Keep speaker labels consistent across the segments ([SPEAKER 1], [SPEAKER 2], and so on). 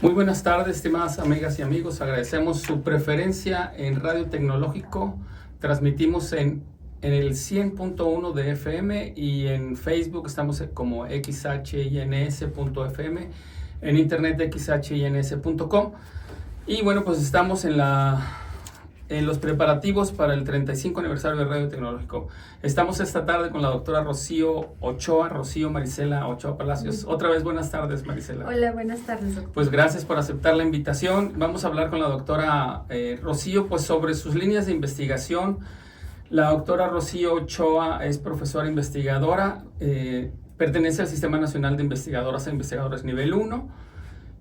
[SPEAKER 1] Muy buenas tardes, estimadas amigas y amigos. Agradecemos su preferencia en Radio Tecnológico. Transmitimos en el 100.1 de FM y en Facebook estamos como xhins.fm, en internet xhins.com. Y bueno, pues estamos en los preparativos para el 35 aniversario de Radio Tecnológico. Estamos esta tarde con la doctora Rocío Marisela Ochoa Palacios. Otra vez, buenas tardes, Marisela.
[SPEAKER 2] Hola, buenas tardes, doctor.
[SPEAKER 1] Pues gracias por aceptar la invitación. Vamos a hablar con la doctora Rocío, pues sobre sus líneas de investigación. La doctora Rocío Ochoa es profesora investigadora, pertenece al Sistema Nacional de Investigadoras e Investigadores Nivel 1.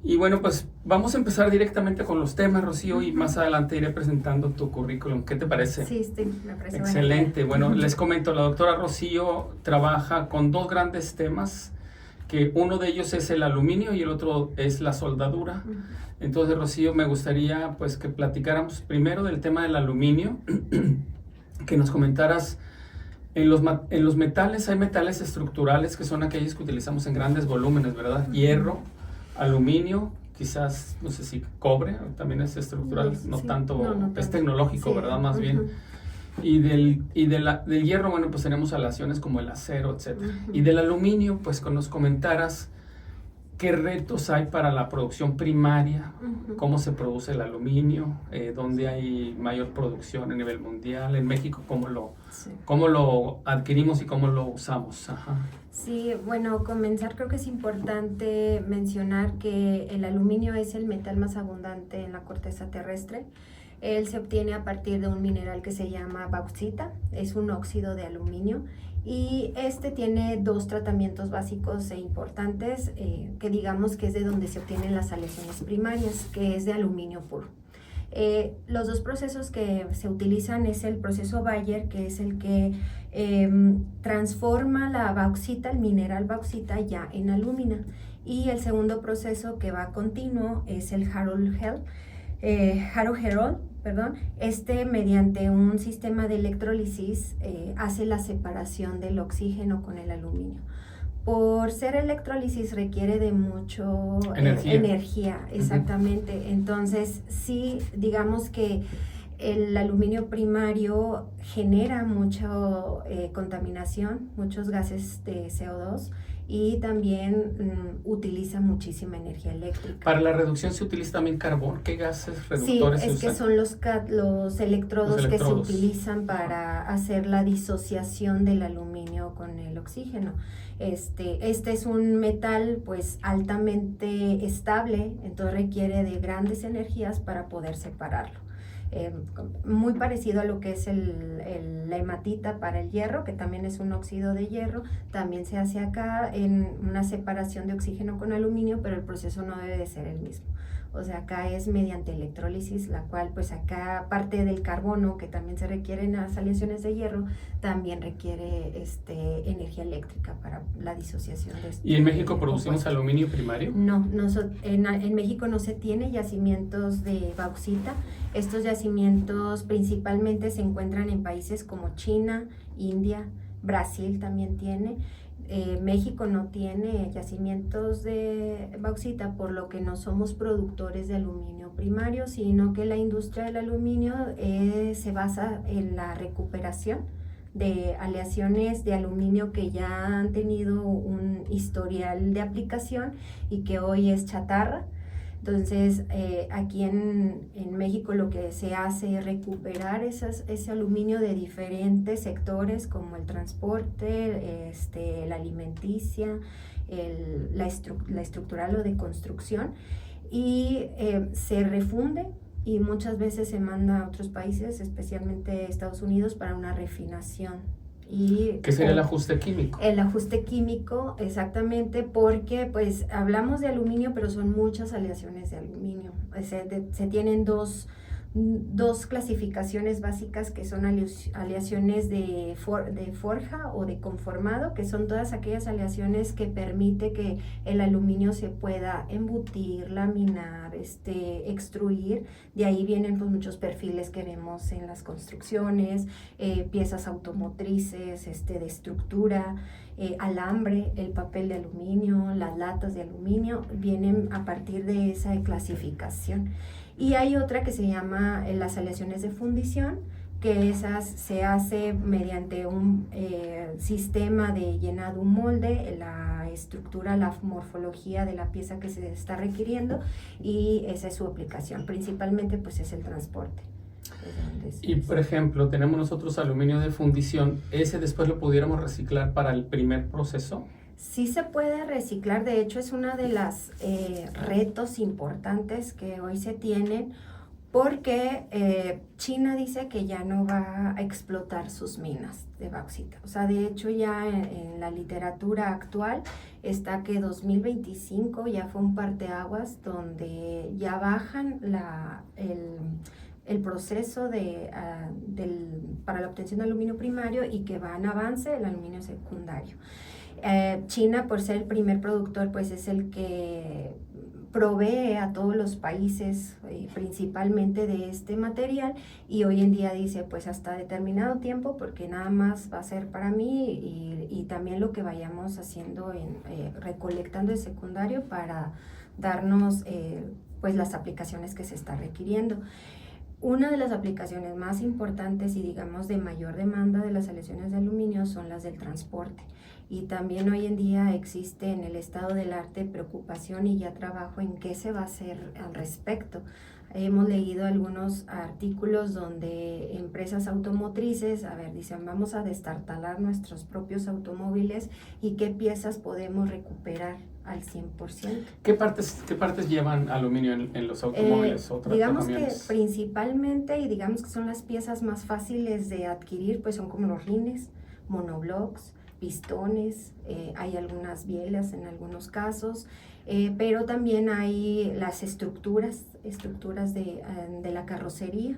[SPEAKER 1] Y bueno, pues vamos a empezar directamente con los temas, Rocío, y más adelante iré presentando tu currículum. ¿Qué te parece?
[SPEAKER 2] Sí, me parece
[SPEAKER 1] excelente. Bueno, les comento, la doctora Rocío trabaja con dos grandes temas, que uno de ellos es el aluminio y el otro es la soldadura. Entonces, Rocío, me gustaría pues que platicáramos primero del tema del aluminio, que nos comentaras. En los metales hay metales estructurales que son aquellos que utilizamos en grandes volúmenes, ¿verdad? Hierro, aluminio, quizás, no sé si cobre, también es estructural, no tanto, es tecnológico, sí, ¿verdad? Más bien. Y del hierro, bueno, pues tenemos aleaciones como el acero, etc. Y del aluminio, pues que nos comentaras qué retos hay para la producción primaria, cómo se produce el aluminio, dónde hay mayor producción a nivel mundial, en México, cómo lo adquirimos y cómo lo usamos. Ajá.
[SPEAKER 2] Sí, bueno, comenzar creo que es importante mencionar que el aluminio es el metal más abundante en la corteza terrestre. Él se obtiene a partir de un mineral que se llama bauxita, es un óxido de aluminio y este tiene dos tratamientos básicos e importantes, que digamos que es de donde se obtienen las aleaciones primarias, que es de aluminio puro. Los dos procesos que se utilizan es el proceso Bayer, que es el que transforma la bauxita, el mineral bauxita, ya en alúmina. Y el segundo proceso que va continuo es el Haro-Herold, mediante un sistema de electrólisis hace la separación del oxígeno con el aluminio. Por ser electrólisis requiere de mucho energía, exactamente. Entonces, sí, digamos que el aluminio primario genera mucha contaminación, muchos gases de CO2 y también utiliza muchísima energía eléctrica.
[SPEAKER 1] Para la reducción se utiliza también carbón. ¿Qué gases reductores se usan?
[SPEAKER 2] Sí, es que son los electrodos que se utilizan para hacer la disociación del aluminio con el oxígeno. Este es un metal pues altamente estable, entonces requiere de grandes energías para poder separarlo. Muy parecido a lo que es la hematita para el hierro, que también es un óxido de hierro, también se hace acá en una separación de oxígeno con aluminio, pero el proceso no debe de ser el mismo. O sea, acá es mediante electrólisis, la cual pues acá parte del carbono, que también se requiere en las aleaciones de hierro, también requiere energía eléctrica para la disociación de
[SPEAKER 1] ¿Y en México producimos aluminio primario?
[SPEAKER 2] No, en México no se tiene yacimientos de bauxita. Estos yacimientos principalmente se encuentran en países como China, India, Brasil también tiene. México no tiene yacimientos de bauxita, por lo que no somos productores de aluminio primario, sino que la industria del aluminio se basa en la recuperación de aleaciones de aluminio que ya han tenido un historial de aplicación y que hoy es chatarra. Entonces, aquí en México lo que se hace es recuperar ese aluminio de diferentes sectores como el transporte, la alimenticia, la estructural o de construcción, y se refunde y muchas veces se manda a otros países, especialmente Estados Unidos, para una refinación.
[SPEAKER 1] ¿Qué sería el ajuste químico?
[SPEAKER 2] El ajuste químico, exactamente, porque pues hablamos de aluminio, pero son muchas aleaciones de aluminio. Se tienen dos clasificaciones básicas, que son aleaciones de forja o de conformado, que son todas aquellas aleaciones que permite que el aluminio se pueda embutir, laminar, extruir. De ahí vienen pues muchos perfiles que vemos en las construcciones, piezas automotrices, de estructura, alambre, el papel de aluminio, las latas de aluminio, vienen a partir de esa clasificación. Y hay otra que se llama las aleaciones de fundición, que esas se hace mediante un sistema de llenado, un molde, la estructura, la morfología de la pieza que se está requiriendo, y esa es su aplicación. Principalmente pues es el transporte.
[SPEAKER 1] Y por ejemplo, tenemos nosotros aluminio de fundición, ¿ese después lo pudiéramos reciclar para el primer proceso?
[SPEAKER 2] Sí se puede reciclar, de hecho es uno de los retos importantes que hoy se tienen, porque China dice que ya no va a explotar sus minas de bauxita. O sea, de hecho ya en la literatura actual está que 2025 ya fue un parteaguas donde ya bajan el proceso para la obtención de aluminio primario y que va en avance el aluminio secundario. China, por ser el primer productor, pues es el que provee a todos los países principalmente de este material, y hoy en día dice pues hasta determinado tiempo, porque nada más va a ser para mí, y también lo que vayamos haciendo recolectando el secundario para darnos pues las aplicaciones que se está requiriendo. Una de las aplicaciones más importantes y digamos de mayor demanda de las aleaciones de aluminio son las del transporte. Y también hoy en día existe en el estado del arte preocupación y ya trabajo en qué se va a hacer al respecto. Hemos leído algunos artículos donde empresas automotrices, dicen vamos a destartalar nuestros propios automóviles y qué piezas podemos recuperar al 100%.
[SPEAKER 1] ¿Qué partes llevan aluminio en los automóviles o
[SPEAKER 2] digamos
[SPEAKER 1] camiones?
[SPEAKER 2] Que principalmente, y digamos que son las piezas más fáciles de adquirir, pues son como los rines, monoblocks, pistones, hay algunas bielas en algunos casos, pero también hay las estructuras de la carrocería,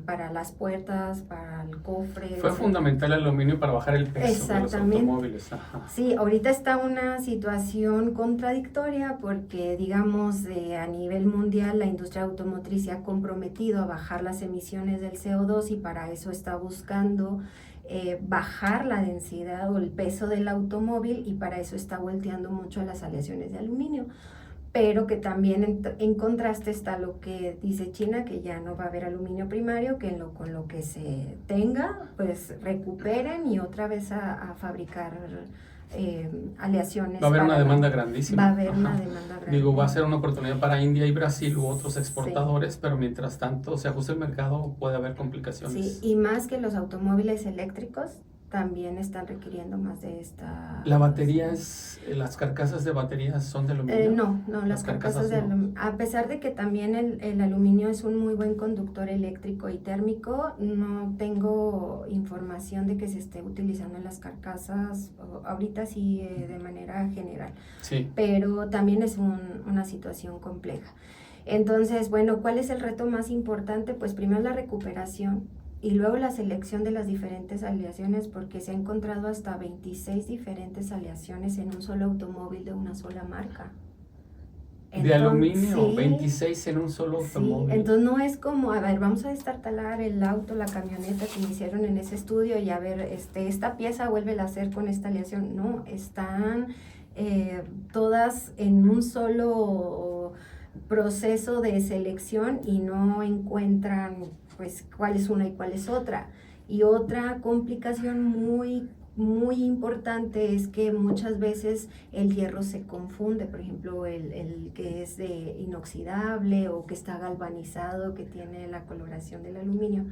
[SPEAKER 2] para las puertas, para el cofre.
[SPEAKER 1] Fue fundamental el aluminio para bajar el peso de los automóviles. Ajá.
[SPEAKER 2] Sí, ahorita está una situación contradictoria porque, digamos, a nivel mundial la industria automotriz se ha comprometido a bajar las emisiones del CO2 y para eso está buscando bajar la densidad o el peso del automóvil, y para eso está volteando mucho a las aleaciones de aluminio. Pero que también en contraste está lo que dice China, que ya no va a haber aluminio primario, que con lo que se tenga, pues recuperen y otra vez a fabricar aleaciones.
[SPEAKER 1] Va a haber una demanda grandísima.
[SPEAKER 2] Va a haber una demanda grande.
[SPEAKER 1] Digo, va a ser una oportunidad para India y Brasil u otros exportadores, sí. Pero mientras tanto se ajusta el mercado, puede haber complicaciones.
[SPEAKER 2] Sí, y más que los automóviles eléctricos también están requiriendo más de esta...
[SPEAKER 1] ¿La batería las carcasas de baterías son de aluminio?
[SPEAKER 2] No, las carcasas de aluminio. A pesar de que también el aluminio es un muy buen conductor eléctrico y térmico, no tengo información de que se esté utilizando en las carcasas, ahorita sí de manera general.
[SPEAKER 1] Sí.
[SPEAKER 2] Pero también es una situación compleja. Entonces, bueno, ¿cuál es el reto más importante? Pues primero la recuperación, y luego la selección de las diferentes aleaciones, porque se ha encontrado hasta 26 diferentes aleaciones en un solo automóvil de una sola marca.
[SPEAKER 1] Entonces, ¿de aluminio? Sí, 26 en un solo automóvil.
[SPEAKER 2] Sí, entonces no es como, vamos a destartalar el auto, la camioneta que me hicieron en ese estudio y a ver, esta pieza vuelve a hacer con esta aleación. No, están todas en un solo proceso de selección y no encuentran pues cuál es una y cuál es otra. Y otra complicación muy importante es que muchas veces el hierro se confunde, por ejemplo el que es de inoxidable o que está galvanizado, que tiene la coloración del aluminio.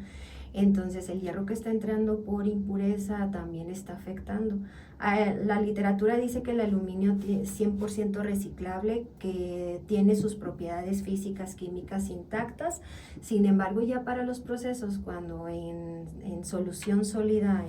[SPEAKER 2] Entonces el hierro que está entrando por impureza también está afectando. La literatura dice que el aluminio es 100% reciclable, que tiene sus propiedades físicas, químicas intactas. Sin embargo, ya para los procesos, cuando en solución sólida,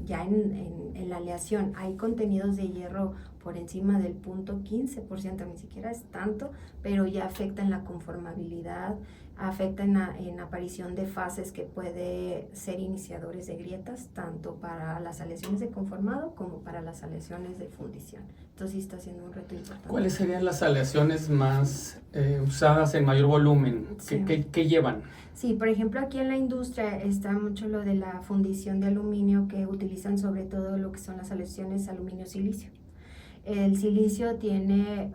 [SPEAKER 2] en la aleación hay contenidos de hierro por encima del 0.15%, ni siquiera es tanto, pero ya afecta en la conformabilidad, afecta en aparición de fases que puede ser iniciadores de grietas, tanto para las aleaciones de conformado como para las aleaciones de fundición. Entonces sí está siendo un reto importante.
[SPEAKER 1] ¿Cuáles serían las aleaciones más usadas en mayor volumen?
[SPEAKER 2] Sí.
[SPEAKER 1] ¿Qué llevan?
[SPEAKER 2] Sí, por ejemplo, aquí en la industria está mucho lo de la fundición de aluminio, que utilizan sobre todo lo que son las aleaciones aluminio-silicio. El silicio tiene,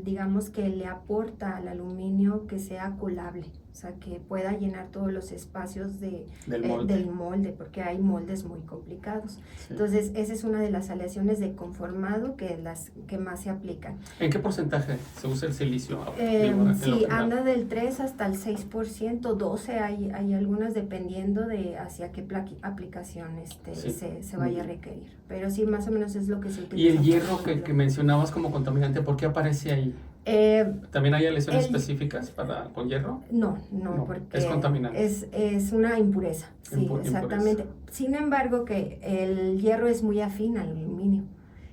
[SPEAKER 2] digamos que le aporta al aluminio que sea colable, o sea, que pueda llenar todos los espacios del molde, porque hay moldes muy complicados. Sí. Entonces, esa es una de las aleaciones de conformado que las que más se aplican.
[SPEAKER 1] ¿En qué porcentaje se usa el silicio?
[SPEAKER 2] Sí, anda del 3 hasta el 6%, 12%, hay algunas dependiendo de hacia qué aplicación sí. se vaya a requerir. Pero sí, más o menos es lo que se utiliza.
[SPEAKER 1] ¿Y el hierro que mencionabas como contaminante, por qué aparece ahí? ¿También hay aleaciones específicas con hierro?
[SPEAKER 2] No, porque
[SPEAKER 1] es contaminante.
[SPEAKER 2] Es una impureza, sí, exactamente. Impureza. Sin embargo, que el hierro es muy afín al aluminio.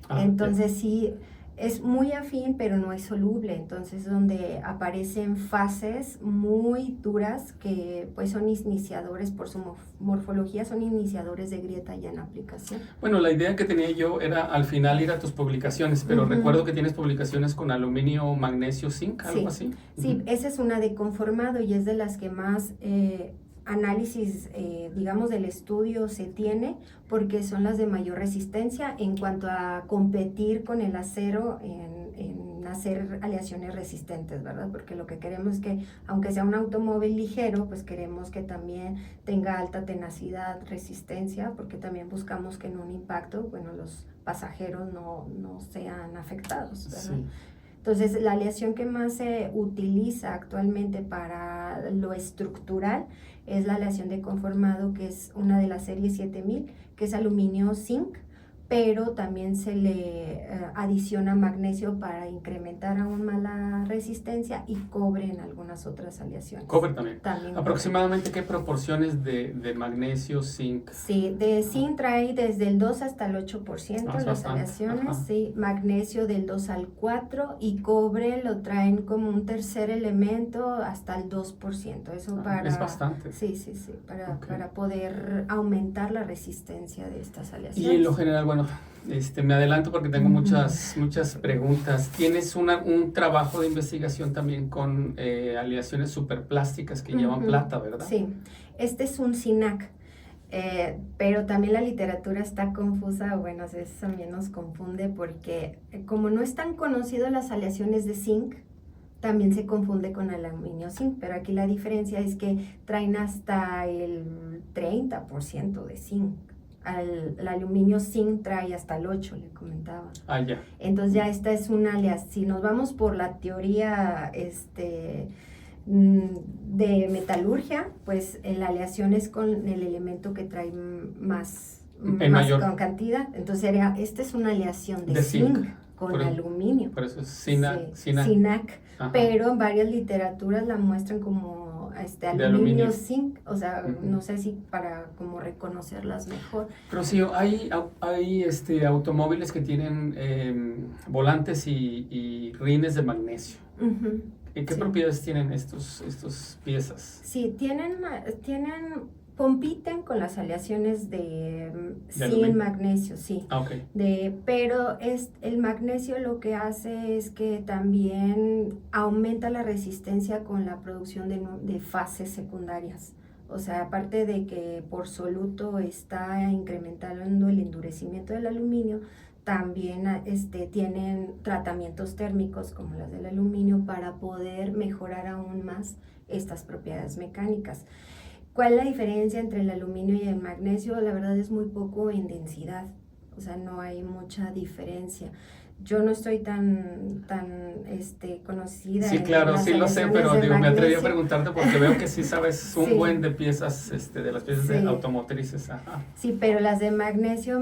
[SPEAKER 2] Entonces sí, es muy afín, pero no es soluble. Entonces donde aparecen fases muy duras que pues son iniciadores por su morfología, son iniciadores de grieta ya en aplicación.
[SPEAKER 1] Bueno, la idea que tenía yo era al final ir a tus publicaciones, pero recuerdo que tienes publicaciones con aluminio, magnesio, zinc, algo así.
[SPEAKER 2] Sí, esa es una de conformado y es de las que más análisis, digamos, del estudio se tiene, porque son las de mayor resistencia en cuanto a competir con el acero en hacer aleaciones resistentes, ¿verdad? Porque lo que queremos es que, aunque sea un automóvil ligero, pues queremos que también tenga alta tenacidad, resistencia, porque también buscamos que en un impacto, bueno, los pasajeros no sean afectados, ¿verdad? Sí. Entonces, la aleación que más se utiliza actualmente para lo estructural es la aleación de conformado, que es una de las series 7000, que es aluminio zinc, pero también se le adiciona magnesio para incrementar aún más la resistencia, y cobre en algunas otras aleaciones.
[SPEAKER 1] Cobre también. ¿Aproximadamente qué proporciones de magnesio, zinc?
[SPEAKER 2] Sí, de zinc trae desde el 2 hasta el 8% las aleaciones, sí, magnesio del 2 al 4%, y cobre lo traen como un tercer elemento hasta el 2%. Eso
[SPEAKER 1] es bastante.
[SPEAKER 2] Sí, para poder aumentar la resistencia de estas aleaciones.
[SPEAKER 1] Y en lo general, bueno, me adelanto porque tengo muchas preguntas. Tienes un trabajo de investigación también con aleaciones superplásticas que llevan plata, ¿verdad?
[SPEAKER 2] Sí, este es un SINAC, pero también la literatura está confusa, bueno, eso también nos confunde porque como no es tan conocido las aleaciones de zinc, también se confunde con aluminio zinc, pero aquí la diferencia es que traen hasta el 30% de zinc. El aluminio zinc trae hasta el 8%, le comentaba.
[SPEAKER 1] Ya.
[SPEAKER 2] Entonces ya esta es una aleación. Si nos vamos por la teoría de metalurgia, pues la aleación es con el elemento que trae más con cantidad. Entonces esta es una aleación de zinc con aluminio.
[SPEAKER 1] Por eso es SINAC.
[SPEAKER 2] Pero en varias literaturas la muestran como aluminio zinc, o sea, no sé si para como reconocerlas mejor.
[SPEAKER 1] Rocío, hay automóviles que tienen volantes y rines de magnesio. ¿Qué propiedades tienen estos piezas?
[SPEAKER 2] Sí, compiten con las aleaciones de zinc, magnesio, sí.
[SPEAKER 1] Okay.
[SPEAKER 2] Pero el magnesio lo que hace es que también aumenta la resistencia con la producción de fases secundarias. O sea, aparte de que por soluto está incrementando el endurecimiento del aluminio, también tienen tratamientos térmicos como las del aluminio para poder mejorar aún más estas propiedades mecánicas. ¿Cuál es la diferencia entre el aluminio y el magnesio? La verdad es muy poco en densidad, o sea, no hay mucha diferencia. Yo no estoy tan conocida.
[SPEAKER 1] Sí, claro, sí lo sé, pero me atreví a preguntarte porque veo que sí sabes un buen de piezas, de las piezas de automotrices.
[SPEAKER 2] Sí, pero las de magnesio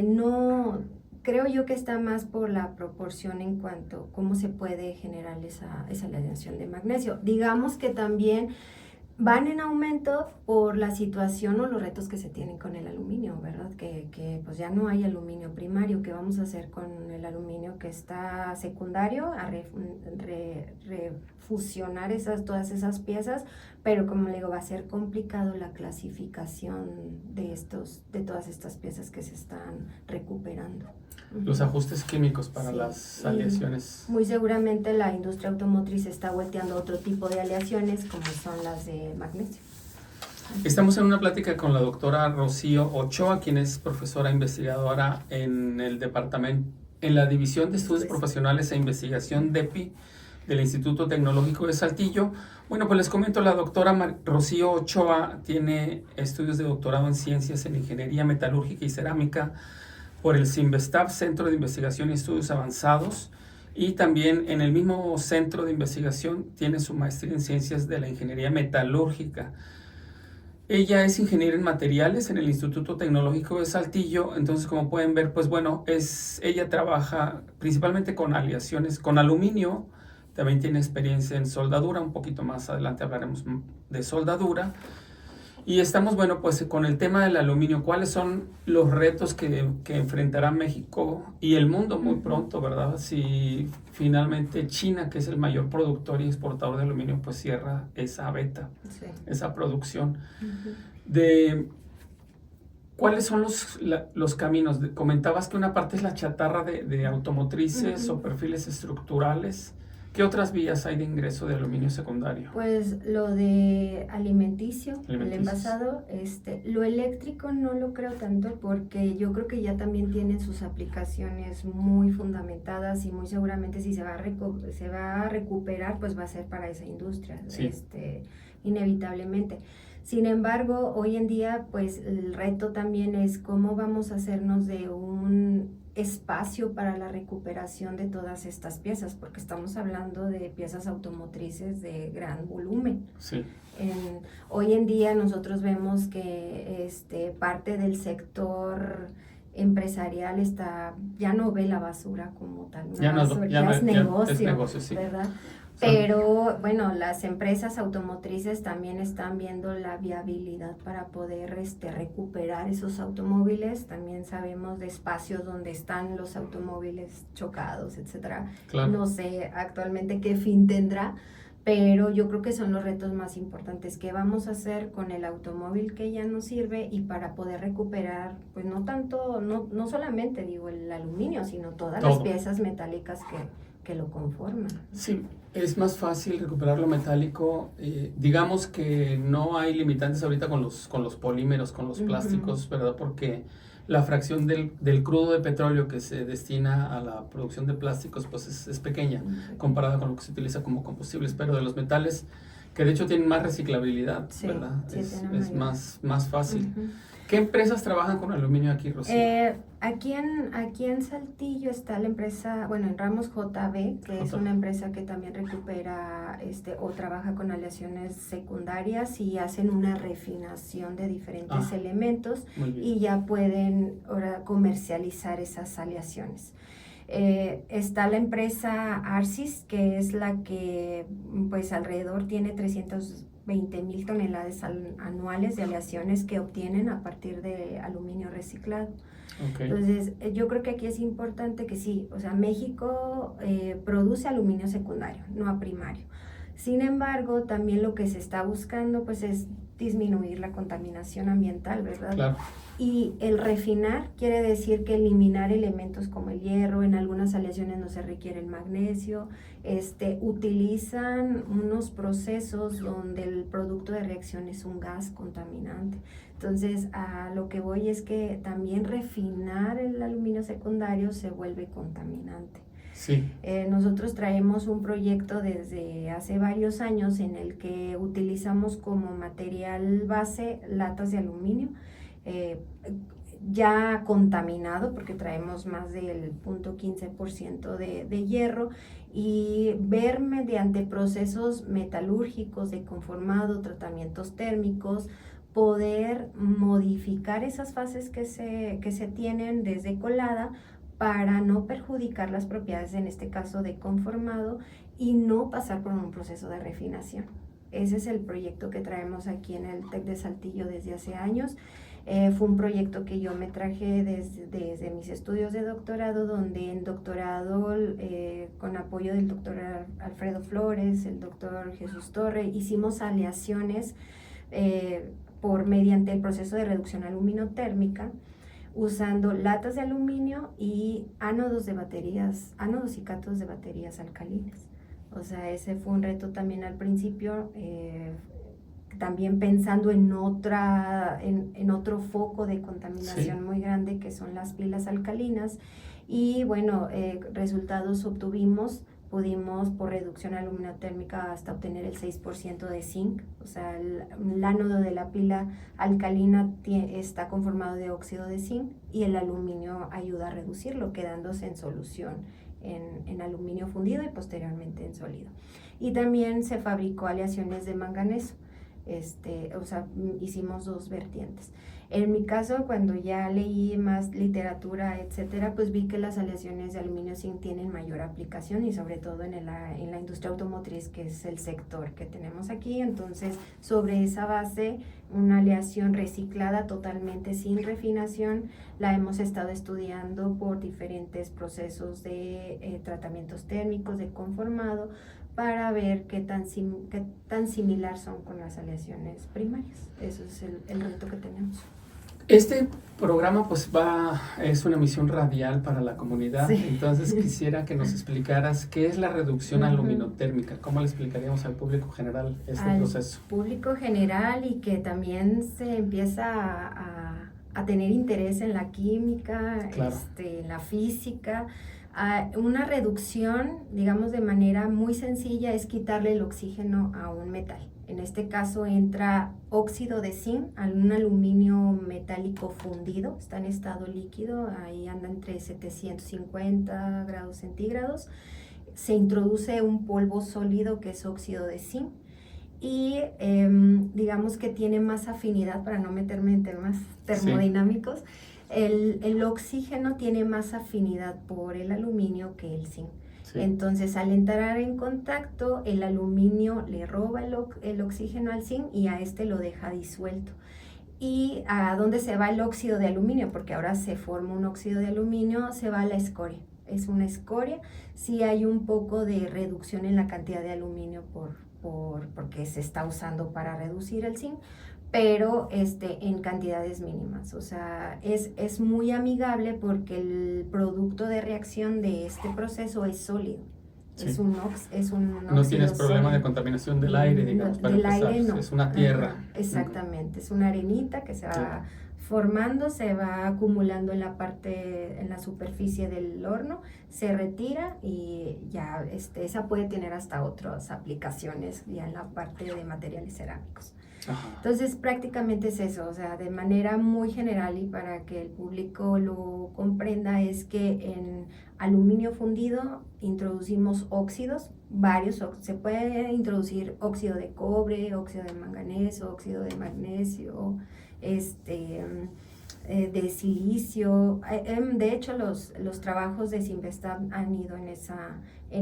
[SPEAKER 2] no, creo yo que está más por la proporción en cuanto a cómo se puede generar esa aleación de magnesio. Digamos que también van en aumento por la situación o los retos que se tienen con el aluminio, ¿verdad? Que pues ya no hay aluminio primario. ¿Qué vamos a hacer con el aluminio que está secundario? A refusionar todas esas piezas, pero como le digo, va a ser complicado la clasificación de todas estas piezas que se están recuperando.
[SPEAKER 1] Los ajustes químicos para
[SPEAKER 2] Sí,
[SPEAKER 1] las aleaciones.
[SPEAKER 2] muy seguramente la industria automotriz está volteando a otro tipo de aleaciones como son las de magnesio.
[SPEAKER 1] Estamos en una plática con la doctora Rocío Ochoa, quien es profesora investigadora en el departamento, en la División de Estudios Profesionales e Investigación DEPI del Instituto Tecnológico de Saltillo. Bueno, pues les comento, la doctora Rocío Ochoa tiene estudios de doctorado en Ciencias en Ingeniería Metalúrgica y Cerámica por el CINVESTAV, Centro de Investigación y Estudios Avanzados, y también en el mismo centro de investigación tiene su maestría en Ciencias de la Ingeniería Metalúrgica. Ella es ingeniera en materiales en el Instituto Tecnológico de Saltillo, entonces como pueden ver, pues bueno, ella trabaja principalmente con aleaciones, con aluminio, también tiene experiencia en soldadura, un poquito más adelante hablaremos de soldadura. Y estamos, bueno, pues con el tema del aluminio, ¿cuáles son los retos que enfrentará México y el mundo muy pronto, verdad? Si finalmente China, que es el mayor productor y exportador de aluminio, pues cierra esa veta, sí, esa producción. ¿Cuáles son los caminos? Comentabas que una parte es la chatarra de automotrices o perfiles estructurales. ¿Qué otras vías hay de ingreso de aluminio secundario?
[SPEAKER 2] Pues lo de alimenticio, el envasado, lo eléctrico no lo creo tanto porque yo creo que ya también tienen sus aplicaciones muy fundamentadas y muy seguramente si se va a recuperar, pues va a ser para esa industria, sí, inevitablemente. Sin embargo, hoy en día, pues el reto también es cómo vamos a hacernos de un espacio para la recuperación de todas estas piezas, porque estamos hablando de piezas automotrices de gran volumen.
[SPEAKER 1] Sí.
[SPEAKER 2] Hoy en día nosotros vemos que parte del sector empresarial ya no ve la basura como tal, ya es negocio, sí, ¿verdad? Pero bueno, las empresas automotrices también están viendo la viabilidad para poder recuperar esos automóviles. También sabemos de espacios donde están los automóviles chocados, etcétera. Claro. No sé actualmente qué fin tendrá, pero yo creo que son los retos más importantes. ¿Qué vamos a hacer con el automóvil que ya no sirve y para poder recuperar, pues no solamente digo el aluminio, sino todas las piezas metálicas que lo conforman?
[SPEAKER 1] Sí, es más fácil recuperar lo metálico. Digamos que no hay limitantes ahorita con los polímeros, con los plásticos, ¿verdad? Porque la fracción del crudo de petróleo que se destina a la producción de plásticos pues es pequeña comparada con lo que se utiliza como combustibles, pero de los metales que de hecho tienen más reciclabilidad, sí, ¿verdad? Sí, es más fácil. ¿Qué empresas trabajan con aluminio aquí, Rocío?
[SPEAKER 2] Aquí en Saltillo está la empresa, bueno, en Ramos JB, que es una empresa que también recupera o trabaja con aleaciones secundarias y hacen una refinación de diferentes elementos y ya pueden ahora comercializar esas aleaciones. Está la empresa Arcis, que es la que pues alrededor tiene 320,000 toneladas anuales de aleaciones que obtienen a partir de aluminio reciclado. Okay. Entonces, yo creo que aquí es importante que sí, o sea, México produce aluminio secundario, no a primario. Sin embargo, también lo que se está buscando pues es disminuir la contaminación ambiental, ¿verdad? Claro. Y el refinar quiere decir que eliminar elementos como el hierro, en algunas aleaciones no se requiere el magnesio, utilizan unos procesos donde el producto de reacción es un gas contaminante. Entonces, a lo que voy es que también refinar el aluminio secundario se vuelve contaminante. Sí. Nosotros traemos un proyecto desde hace varios años en el que utilizamos como material base latas de aluminio, ya contaminado porque traemos más del 0.15% de hierro, y ver mediante procesos metalúrgicos de conformado, tratamientos térmicos, poder modificar esas fases que se tienen desde colada para no perjudicar las propiedades, en este caso de conformado, y no pasar por un proceso de refinación. Ese es el proyecto que traemos aquí en el TEC de Saltillo desde hace años. Fue un proyecto que yo me traje desde mis estudios de doctorado, donde en doctorado, con apoyo del doctor Alfredo Flores, el doctor Jesús Torre, hicimos aleaciones mediante el proceso de reducción aluminotérmica, usando latas de aluminio y ánodos y cátodos de baterías alcalinas. O sea, ese fue un reto también al principio, también pensando en otro foco de contaminación muy grande, que son las pilas alcalinas. Y bueno, resultados pudimos por reducción aluminotérmica hasta obtener el 6% de zinc. O sea, el ánodo de la pila alcalina está conformado de óxido de zinc y el aluminio ayuda a reducirlo, quedándose en solución en aluminio fundido y posteriormente en sólido. Y también se fabricó aleaciones de manganeso. O sea, hicimos 2 vertientes. En mi caso, cuando ya leí más literatura, etcétera, pues vi que las aleaciones de aluminio zinc tienen mayor aplicación, y sobre todo en la industria automotriz, que es el sector que tenemos aquí. Entonces, sobre esa base, una aleación reciclada totalmente sin refinación, la hemos estado estudiando por diferentes procesos de tratamientos térmicos, de conformado, para ver qué tan similar son con las aleaciones primarias. Eso es el reto que tenemos.
[SPEAKER 1] Este programa pues es una emisión radial para la comunidad,
[SPEAKER 2] sí.
[SPEAKER 1] Entonces quisiera que nos explicaras qué es la reducción aluminotérmica, cómo le explicaríamos al público general proceso.
[SPEAKER 2] Al público general, y que también se empieza a tener interés en la química,
[SPEAKER 1] claro.
[SPEAKER 2] En la física. Una reducción, digamos de manera muy sencilla, es quitarle el oxígeno a un metal. En este caso entra óxido de zinc a un aluminio metálico fundido, está en estado líquido, ahí anda entre 750 grados centígrados. Se introduce un polvo sólido que es óxido de zinc, y digamos que tiene más afinidad, para no meterme en temas termodinámicos. Sí. El oxígeno tiene más afinidad por el aluminio que el zinc. Sí. Entonces, al entrar en contacto, el aluminio le roba el oxígeno al zinc y a este lo deja disuelto. ¿Y a dónde se va el óxido de aluminio? Porque ahora se forma un óxido de aluminio, se va a la escoria. Es una escoria. Sí hay un poco de reducción en la cantidad de aluminio porque se está usando para reducir el zinc, pero en cantidades mínimas. O sea, es muy amigable porque el producto de reacción de este proceso es sólido. Sí. Es un
[SPEAKER 1] no tienes problema sólido de contaminación del aire, digamos, para
[SPEAKER 2] del
[SPEAKER 1] empezar.
[SPEAKER 2] Aire no.
[SPEAKER 1] Es una tierra.
[SPEAKER 2] Exactamente, es una arenita que se va formando, se va acumulando en la superficie del horno, se retira y ya esa puede tener hasta otras aplicaciones ya en la parte de materiales cerámicos. Ajá. Entonces prácticamente es eso, o sea, de manera muy general, y para que el público lo comprenda, es que en aluminio fundido introducimos óxidos, se puede introducir óxido de cobre, óxido de manganeso, óxido de magnesio, de silicio. De hecho, los trabajos de Sinvestab han ido en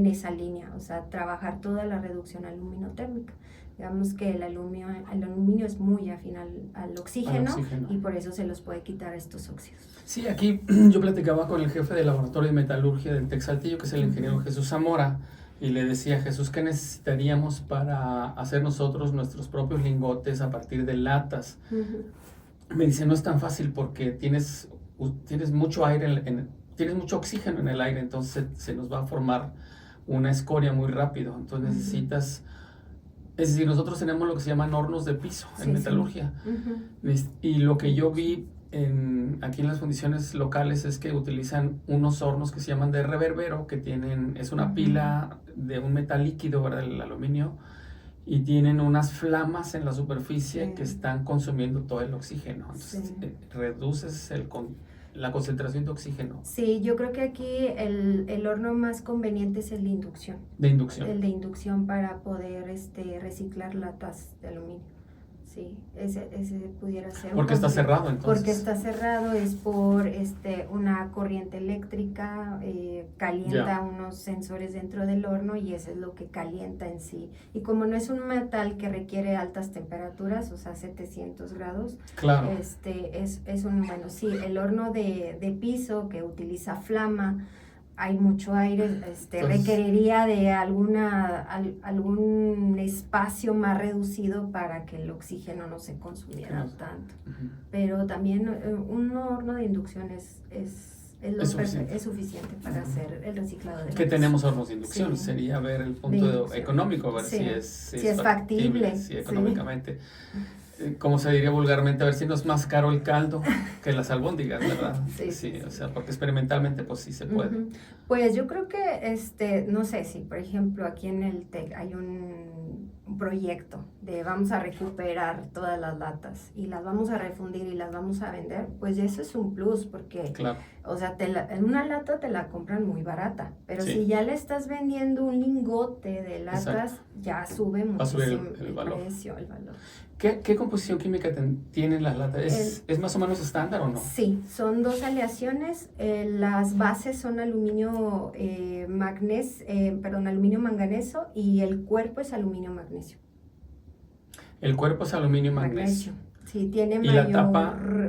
[SPEAKER 2] esa línea, o sea, trabajar toda la reducción aluminotérmica. Digamos que el aluminio es muy afín al oxígeno, y por eso se los puede quitar estos óxidos.
[SPEAKER 1] Sí, aquí yo platicaba con el jefe del laboratorio de metalurgia del TEC Saltillo, que es el ingeniero Jesús Zamora, y le decía: Jesús, ¿qué necesitaríamos para hacer nosotros nuestros propios lingotes a partir de latas? Me dice: no es tan fácil porque tienes mucho aire, tienes mucho oxígeno en el aire, entonces se nos va a formar una escoria muy rápido. Entonces necesitas... Es decir, nosotros tenemos lo que se llaman hornos de piso en metalurgia. Y lo que yo vi aquí en las fundiciones locales es que utilizan unos hornos que se llaman de reverbero, que es una pila de un metal líquido, ¿verdad? El aluminio, y tienen unas flamas en la superficie que están consumiendo todo el oxígeno. Entonces, reduces la concentración de oxígeno.
[SPEAKER 2] Sí, yo creo que aquí el horno más conveniente es el de inducción.
[SPEAKER 1] De inducción.
[SPEAKER 2] El de inducción, para poder reciclar latas de aluminio. Sí, ese pudiera ser.
[SPEAKER 1] Porque está cerrado, entonces.
[SPEAKER 2] Porque está cerrado, es por una corriente eléctrica, calienta unos sensores dentro del horno y eso es lo que calienta en sí. Y como no es un metal que requiere altas temperaturas, o sea, 700 grados,
[SPEAKER 1] claro.
[SPEAKER 2] Es un, bueno, sí, el horno de piso que utiliza flama, hay mucho aire,
[SPEAKER 1] Entonces,
[SPEAKER 2] requeriría de algún espacio más reducido para que el oxígeno no se consumiera tanto. Pero también un horno de inducción es suficiente para hacer el reciclado de
[SPEAKER 1] que tenemos hornos de inducción, sería ver el punto económico, a ver si es
[SPEAKER 2] factible,
[SPEAKER 1] si económicamente. Como se diría vulgarmente, a ver si no es más caro el caldo que las albóndigas, ¿verdad? Sí, o sea, porque experimentalmente pues sí se puede.
[SPEAKER 2] Pues yo creo que, no sé, si por ejemplo aquí en el TEC hay un proyecto de vamos a recuperar todas las latas y las vamos a refundir y las vamos a vender, pues eso es un plus porque,
[SPEAKER 1] claro.
[SPEAKER 2] O sea, en una lata te la compran muy barata, pero si ya le estás vendiendo un lingote de latas, ya sube muchísimo el precio, el valor.
[SPEAKER 1] ¿Qué composición química tienen las latas? ¿Es más o menos estándar o no?
[SPEAKER 2] Sí, son 2 aleaciones. Las bases son aluminio aluminio manganeso y el cuerpo es aluminio magnesio.
[SPEAKER 1] El cuerpo es aluminio magnesio.
[SPEAKER 2] Sí, tiene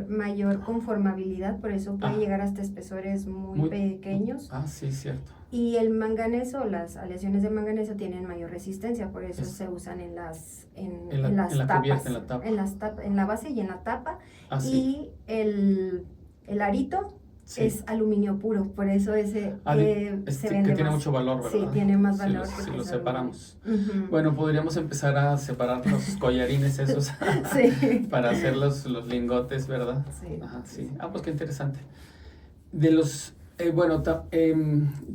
[SPEAKER 2] mayor conformabilidad, por eso puede llegar hasta espesores muy pequeños.
[SPEAKER 1] Sí, cierto.
[SPEAKER 2] Y el manganeso, las aleaciones de manganeso tienen mayor resistencia, por eso se usan en la base y en la tapa. Y el arito es aluminio puro, por eso ese se vende
[SPEAKER 1] que tiene
[SPEAKER 2] más.
[SPEAKER 1] Mucho valor, ¿verdad?
[SPEAKER 2] Sí, tiene más valor.
[SPEAKER 1] Si lo separamos. Bueno, podríamos empezar a separar los collarines esos para hacer los lingotes, ¿verdad?
[SPEAKER 2] Sí.
[SPEAKER 1] Sí. Pues qué interesante. De los...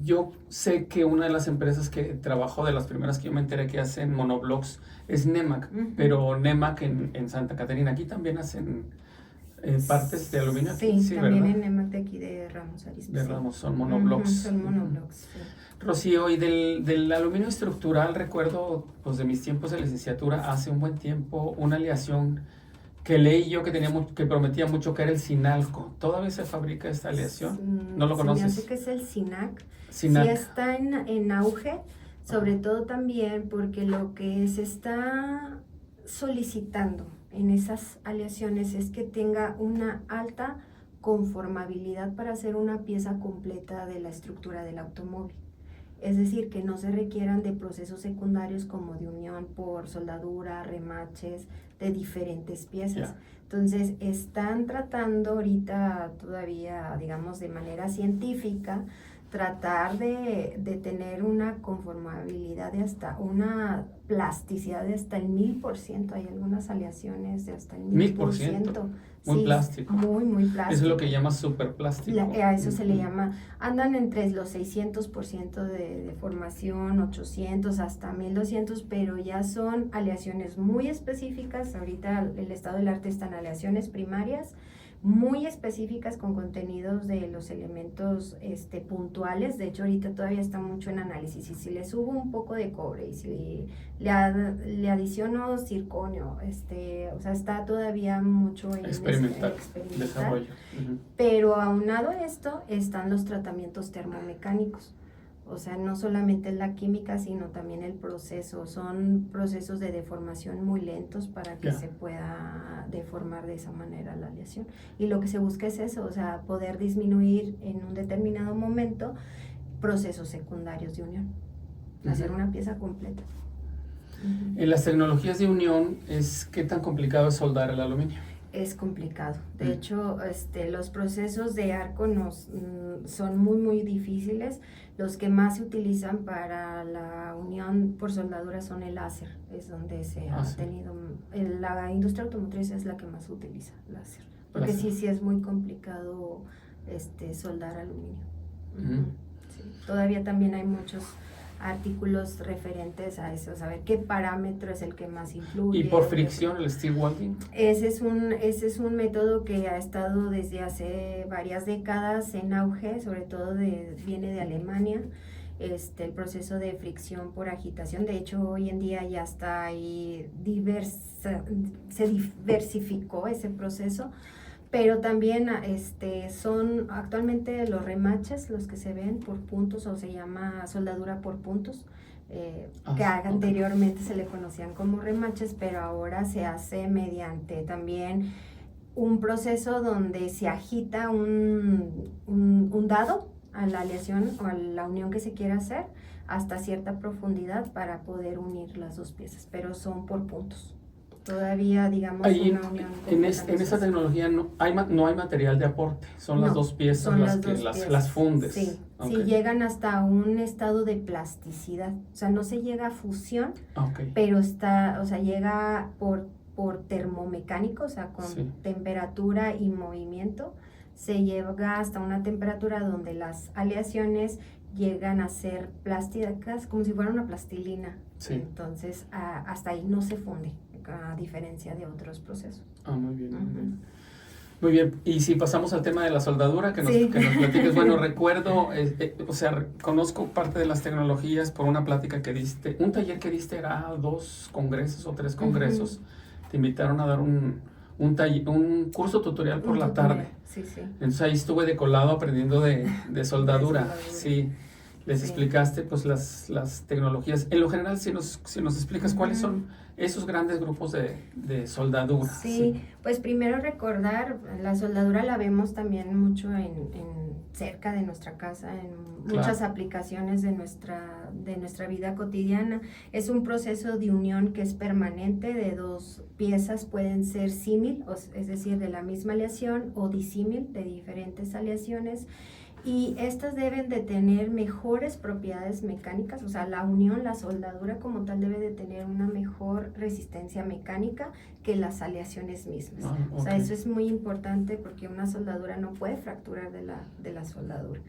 [SPEAKER 1] yo sé que una de las empresas que trabajó, de las primeras que yo me enteré que hacen monoblocks, es Nemak, pero Nemak en Santa Catarina, aquí también hacen partes de aluminio.
[SPEAKER 2] Sí, también ¿verdad? En Nemak de aquí de Ramos Arizpe.
[SPEAKER 1] De Ramos, son monoblocks.
[SPEAKER 2] Son monoblocks, sí.
[SPEAKER 1] Rocío, y del aluminio estructural, recuerdo pues de mis tiempos de licenciatura, hace un buen tiempo, una aleación que leí yo que prometía mucho, que era el Sinalco. ¿Todavía se fabrica esta aleación? ¿No lo conoces?
[SPEAKER 2] Me hace que es el Sinac.
[SPEAKER 1] Sinac.
[SPEAKER 2] Sí está en auge, sobre todo también porque lo que se está solicitando en esas aleaciones es que tenga una alta conformabilidad para hacer una pieza completa de la estructura del automóvil. Es decir, que no se requieran de procesos secundarios como de unión por soldadura, remaches, de diferentes piezas. Entonces, están tratando ahorita todavía, digamos, de manera científica, tratar de tener una conformabilidad de hasta una plasticidad de hasta el 1000%. Hay algunas aleaciones de hasta el 1000%.
[SPEAKER 1] Muy
[SPEAKER 2] sí,
[SPEAKER 1] plástico.
[SPEAKER 2] Muy plástico.
[SPEAKER 1] Eso es lo que llama superplástico.
[SPEAKER 2] A eso se le llama, andan entre los 600% de deformación, 800 hasta 1200, pero ya son aleaciones muy específicas. Ahorita el estado del arte están aleaciones primarias, muy específicas con contenidos de los elementos puntuales. De hecho, ahorita todavía está mucho en análisis. Y si le subo un poco de cobre y si le adiciono circonio, o sea, está todavía mucho en
[SPEAKER 1] experimental. Desarrollo.
[SPEAKER 2] Pero aunado a esto están los tratamientos termomecánicos. O sea, no solamente la química, sino también el proceso. Son procesos de deformación muy lentos para que se pueda deformar de esa manera la aleación. Y lo que se busca es eso, o sea, poder disminuir en un determinado momento procesos secundarios de unión. Hacer una pieza completa.
[SPEAKER 1] En las tecnologías de unión, ¿qué tan complicado es soldar el aluminio?
[SPEAKER 2] Es complicado. De hecho, los procesos de arco son muy difíciles. Los que más se utilizan para la unión por soldadura son el láser. Es donde se ha tenido... La industria automotriz es la que más utiliza láser. Porque sí es muy complicado soldar aluminio. Sí. Todavía también hay muchos artículos referentes a eso, saber qué parámetro es el que más influye.
[SPEAKER 1] ¿Y por fricción el steel welding?
[SPEAKER 2] Ese es un método que ha estado desde hace varias décadas en auge, sobre todo viene de Alemania, el proceso de fricción por agitación. De hecho, hoy en día ya está ahí se diversificó ese proceso, pero también son actualmente los remaches los que se ven por puntos, o se llama soldadura por puntos, que anteriormente se le conocían como remaches, pero ahora se hace mediante también un proceso donde se agita un dado a la aleación o a la unión que se quiera hacer hasta cierta profundidad para poder unir las dos piezas, pero son por puntos. Todavía, digamos,
[SPEAKER 1] ahí,
[SPEAKER 2] una unión.
[SPEAKER 1] en esa tecnología no hay material de aporte, son las dos piezas las que las fundes.
[SPEAKER 2] Sí, sí, llegan hasta un estado de plasticidad, o sea, no se llega a fusión, pero llega por termomecánico, o sea, con temperatura y movimiento, se llega hasta una temperatura donde las aleaciones llegan a ser plásticas, como si fuera una plastilina. Entonces, hasta ahí no se funde, a diferencia de otros procesos.
[SPEAKER 1] Muy bien, muy bien. Muy bien, y si pasamos al tema de la soldadura, que nos platiques. Bueno, recuerdo, conozco parte de las tecnologías por una plática que diste, un taller que diste era 2 congresos o 3 congresos. Te invitaron a dar un curso tutorial por la tarde.
[SPEAKER 2] Sí.
[SPEAKER 1] Entonces ahí estuve de colado aprendiendo de soldadura. Sí, les explicaste pues las tecnologías. En lo general, si nos explicas cuáles son esos grandes grupos de soldadura.
[SPEAKER 2] Sí, pues primero recordar, la soldadura la vemos también mucho cerca de nuestra casa, en muchas aplicaciones de nuestra vida cotidiana. Es un proceso de unión que es permanente de 2 piezas, pueden ser símil, es decir, de la misma aleación, o disímil, de diferentes aleaciones. Y estas deben de tener mejores propiedades mecánicas, o sea, la unión, la soldadura como tal debe de tener una mejor resistencia mecánica que las aleaciones mismas. O sea, eso es muy importante porque una soldadura no puede fracturar de la soldadura.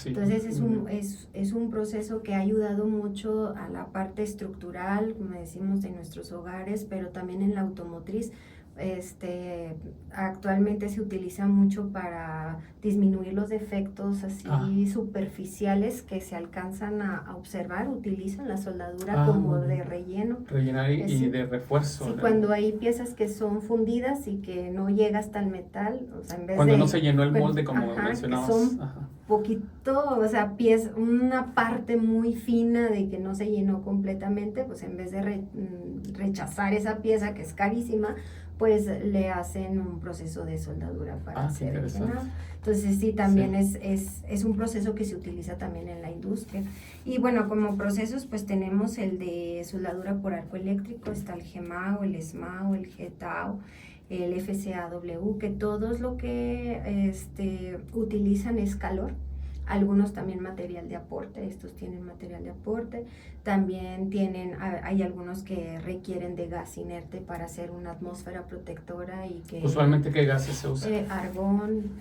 [SPEAKER 2] Entonces es un proceso que ha ayudado mucho a la parte estructural, como decimos, de nuestros hogares, pero también en la automotriz. Actualmente se utiliza mucho para disminuir los defectos así superficiales que se alcanzan a observar. Utilizan la soldadura como de relleno.
[SPEAKER 1] Rellenar y de refuerzo.
[SPEAKER 2] Sí, cuando hay piezas que son fundidas y que no llega hasta el metal, o sea, en vez
[SPEAKER 1] cuando no se llenó el molde, como mencionabas.
[SPEAKER 2] Son poquito, o sea, una parte muy fina de que no se llenó completamente, pues en vez de rechazar esa pieza que es carísima, pues le hacen un proceso de soldadura para hacer el llenado. Entonces sí, también es un proceso que se utiliza también en la industria. Y bueno, como procesos pues tenemos el de soldadura por arco eléctrico, está el GEMAO, el SMAO, el GTAO, el FCAW, que todos lo que utilizan es calor. Algunos también material de aporte, estos tienen material de aporte. También hay algunos que requieren de gas inerte para hacer una atmósfera protectora y que...
[SPEAKER 1] ¿Usualmente qué gases se usan?
[SPEAKER 2] Argón,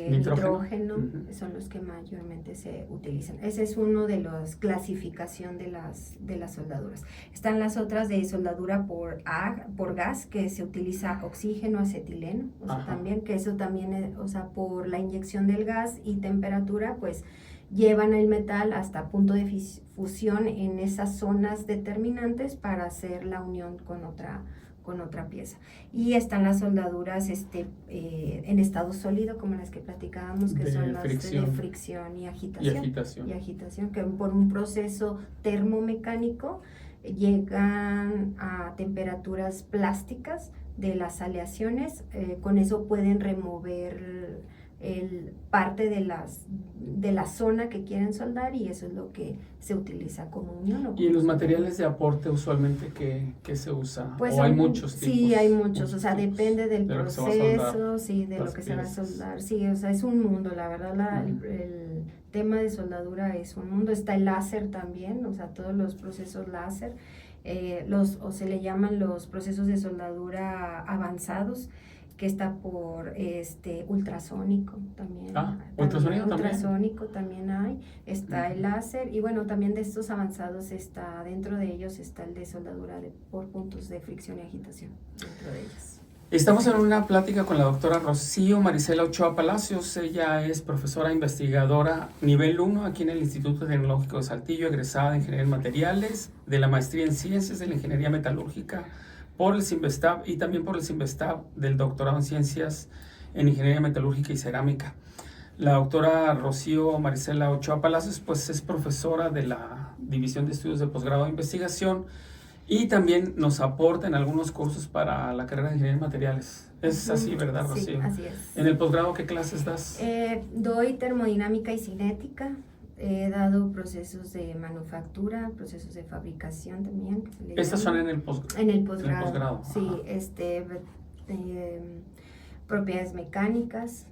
[SPEAKER 2] nitrógeno, son los que mayormente se utilizan. Ese es uno de las clasificación de las soldaduras. Están las otras de soldadura por gas, que se utiliza oxígeno, acetileno, o sea, también, que eso también, por la inyección del gas y temperatura, pues llevan el metal hasta punto de fusión en esas zonas determinantes para hacer la unión con otra pieza. Y están las soldaduras en estado sólido, como las que platicábamos, que son las de fricción y agitación, que por un proceso termomecánico llegan a temperaturas plásticas de las aleaciones. Con eso pueden remover parte de la zona que quieren soldar, y eso es lo que se utiliza como unión.
[SPEAKER 1] ¿Y en los materiales de aporte usualmente qué se usa?
[SPEAKER 2] Pues
[SPEAKER 1] ¿O hay muchos tipos?
[SPEAKER 2] Sí, hay muchos, o sea, depende del proceso, de lo que se va a soldar. Sí, o sea, es un mundo, la verdad, el tema de soldadura es un mundo. Está el láser también, o sea, todos los procesos láser, se le llaman los procesos de soldadura avanzados, que está por ultrasónico también. Ultrasónico también hay, está el láser, y bueno, también de estos avanzados dentro de ellos está el de soldadura por puntos de fricción y agitación, dentro de ellos.
[SPEAKER 1] Estamos en una plática con la doctora Rocío Marisela Ochoa Palacios. Ella es profesora investigadora nivel 1 aquí en el Instituto Tecnológico de Saltillo, egresada de Ingeniería en Materiales, de la maestría en Ciencias de la Ingeniería Metalúrgica por el CIMBESTAB y también por el CIMBESTAB del doctorado en Ciencias en Ingeniería Metalúrgica y Cerámica. La doctora Rocío Marisela Ochoa Palacios pues es profesora de la División de Estudios de Posgrado de Investigación y también nos aporta en algunos cursos para la carrera de Ingeniería en Materiales. Es así, ¿verdad, Rocío?
[SPEAKER 2] Sí, así es.
[SPEAKER 1] ¿En el posgrado qué clases das?
[SPEAKER 2] Doy termodinámica y cinética. He dado procesos de manufactura, procesos de fabricación también. Que se le
[SPEAKER 1] ¿Estas
[SPEAKER 2] llama.
[SPEAKER 1] son en el posgrado?
[SPEAKER 2] En el posgrado. Sí,
[SPEAKER 1] Ajá.
[SPEAKER 2] Propiedades mecánicas.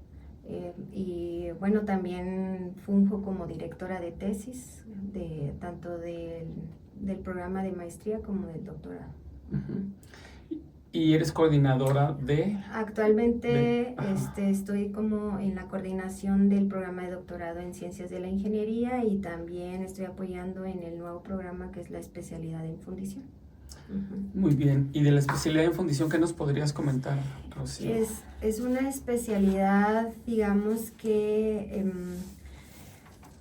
[SPEAKER 2] Y bueno, también funjo como directora de tesis, tanto del programa de maestría como del doctorado.
[SPEAKER 1] Uh-huh. ¿Y eres coordinadora de?
[SPEAKER 2] Actualmente estoy como en la coordinación del programa de doctorado en Ciencias de la Ingeniería y también estoy apoyando en el nuevo programa que es la especialidad en fundición. Uh-huh.
[SPEAKER 1] Muy bien. ¿Y de la especialidad en fundición qué nos podrías comentar, Rocío?
[SPEAKER 2] Es una especialidad, digamos que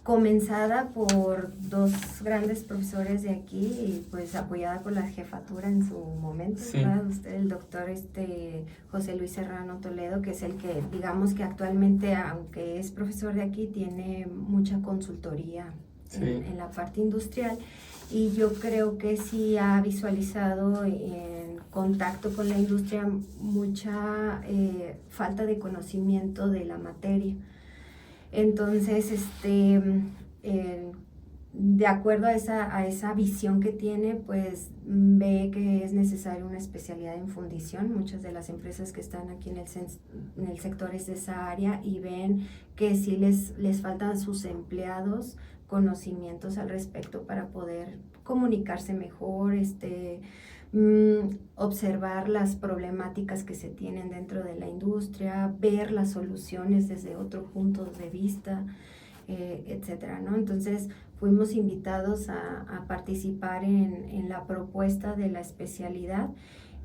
[SPEAKER 2] comenzada por dos grandes profesores de aquí y pues apoyada por la jefatura en su momento,
[SPEAKER 1] sí.
[SPEAKER 2] ¿verdad? Usted, el doctor José Luis Serrano Toledo, que es el que, digamos que actualmente, aunque es profesor de aquí, tiene mucha consultoría
[SPEAKER 1] sí.
[SPEAKER 2] en la parte industrial. Y yo creo que sí ha visualizado en contacto con la industria mucha falta de conocimiento de la materia. Entonces, de acuerdo a esa visión que tiene, pues ve que es necesaria una especialidad en fundición. Muchas de las empresas que están aquí en el sector es de esa área y ven que sí les faltan a sus empleados conocimientos al respecto para poder comunicarse mejor, observar las problemáticas que se tienen dentro de la industria, ver las soluciones desde otro punto de vista, etcétera, ¿no? Entonces fuimos invitados a participar en la propuesta de la especialidad.